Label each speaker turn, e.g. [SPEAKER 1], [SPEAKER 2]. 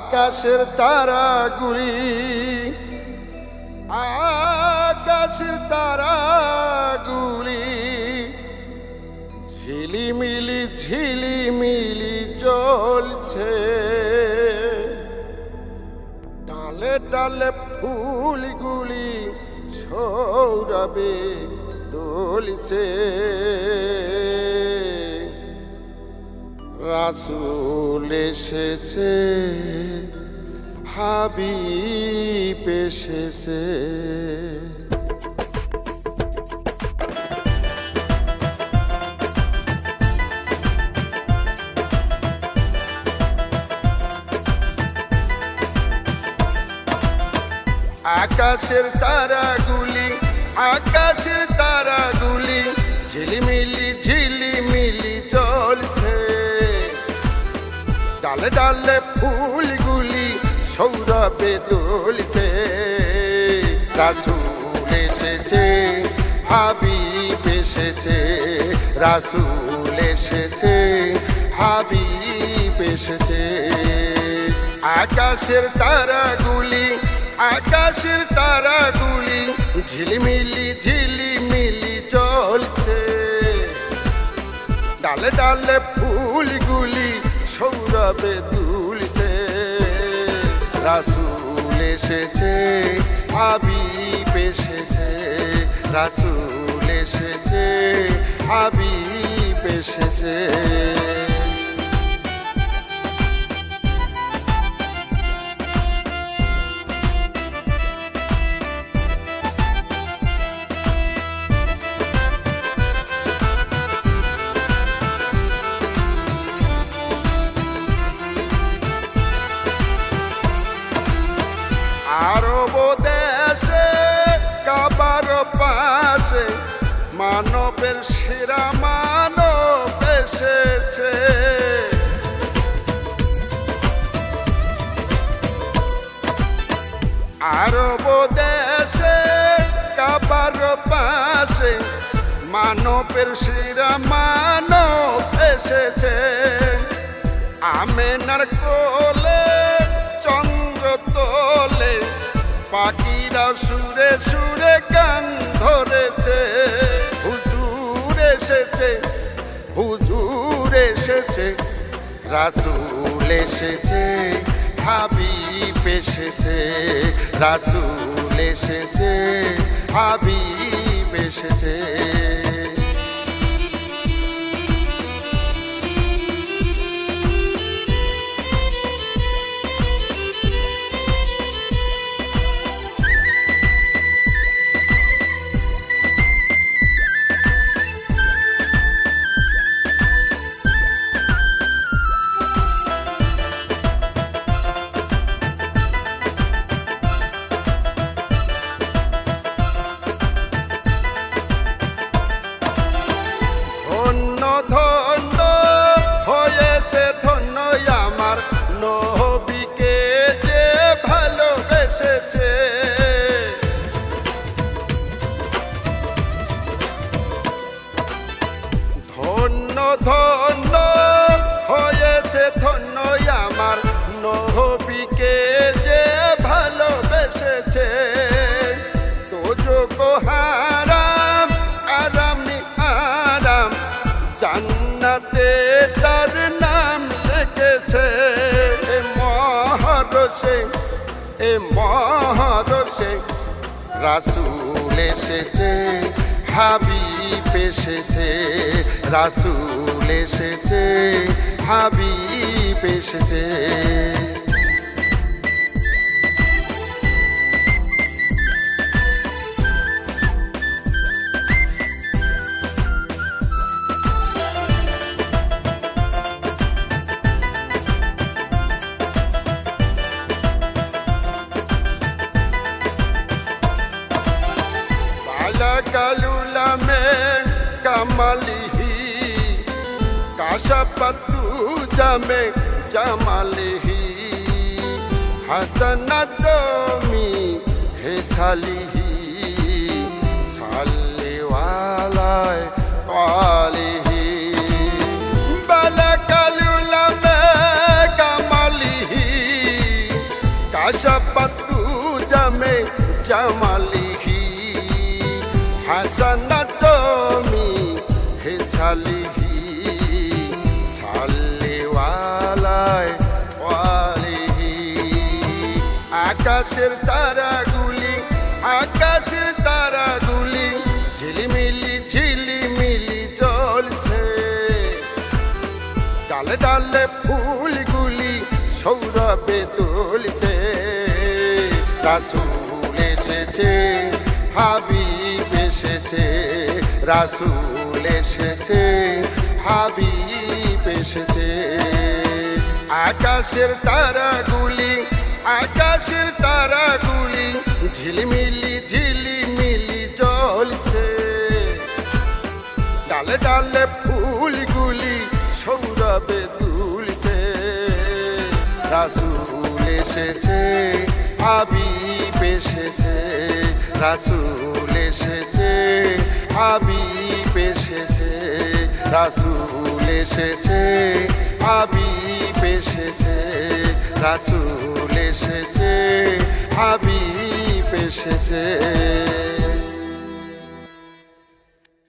[SPEAKER 1] আকাশের তারাগুলি আকাশের তারাগুলি ঝিলিমিলি ঝিলিমিলি জ্বলছে, ডালে ডালে ফুলগুলি সৌরভে দোলছে। রাসূল এসেছে, হাবিব এসেছে। আকাশের তারাগুলি আকাশের তারাগুলি ঝিলিমিলি ঝিলিমিলি জ্বলছে, ডালে ডালে ফুলগুলি সৌরভে দোলছে। রাসূল এসেছে, হাবিব এসেছে, রাসূল এসেছে, হাবিব এসেছে। আকাশের তারাগুলি আকাশের তারাগুলি ঝিলিমিলি ঝিলিমিলি জ্বলছে, ডালে ডালে ফুলগুলি সৌরভে দুলছে। রাসূল এসেছে, হাবিব এসেছে, রাসূল এসেছে, হাবিব এসেছে। আরব দেশে কাবার পাশে মানবের সেরা মানব এসেছে। আরব দেশে কাবার পাশে মানবের সেরা মানব এসেছে। আমেনার কোলে চন্দ্র তোলে পাখিরা সুরে সুরে গান ধরেছে। হুজুর এসেছে, হুজুর এসেছে, রাসূল এসেছে, হাবিব এসেছে, রাসূল এসেছে, হাবিব এসেছে। ধন্য হয়েছে ধন্য আমার নবীকে যে ভালোবেসেছে। ধন্য ধন্য হয়েছে ধন্য আমার নবীকে যে ভালোবেসেছে। দোজখ হারাম আর আমি আরাম জান্নাতে তার নাম লিখেছে। এ মহারসে এ মহারসে রাসূল এসেছে, হাবিব এসেছে, রাসূল এসেছে, হাবিব এসেছে। কালুলা মে কামালিহি কাশাপাতু জামে জামালিহি হাসানাতমি হেসালিহি সাল্লিওয়ালায় আলিহি বালা কালুলা মে কামালিহি আশাপাতু জামে জামালিহি হাসানাতমি হেসালিহি সাল্লিওয়ালায় ওয়ালিহি আকাশের তারাগুলি ঝিলিমিলি ঝিলিমিলি জ্বলছে ডালে ডালে ফুলগুলি সৌরভে দুলছে রাসূল এসেছে হাবিব এসেছে রাসূল এসেছে হাবিব এসেছে আকাশের তারাগুলি ঝিলিমিলি ঝিলিমিলি জ্বলছে ডালে ডালে ফুলগুলি সৌরভে দুলছে রাসূল এসেছে হাবিব এসেছে রাসূল এসেছে হাবিব এসেছে রাসূল এসেছে হাবিব এসেছে রাসূল এসেছে হাবিব এসেছে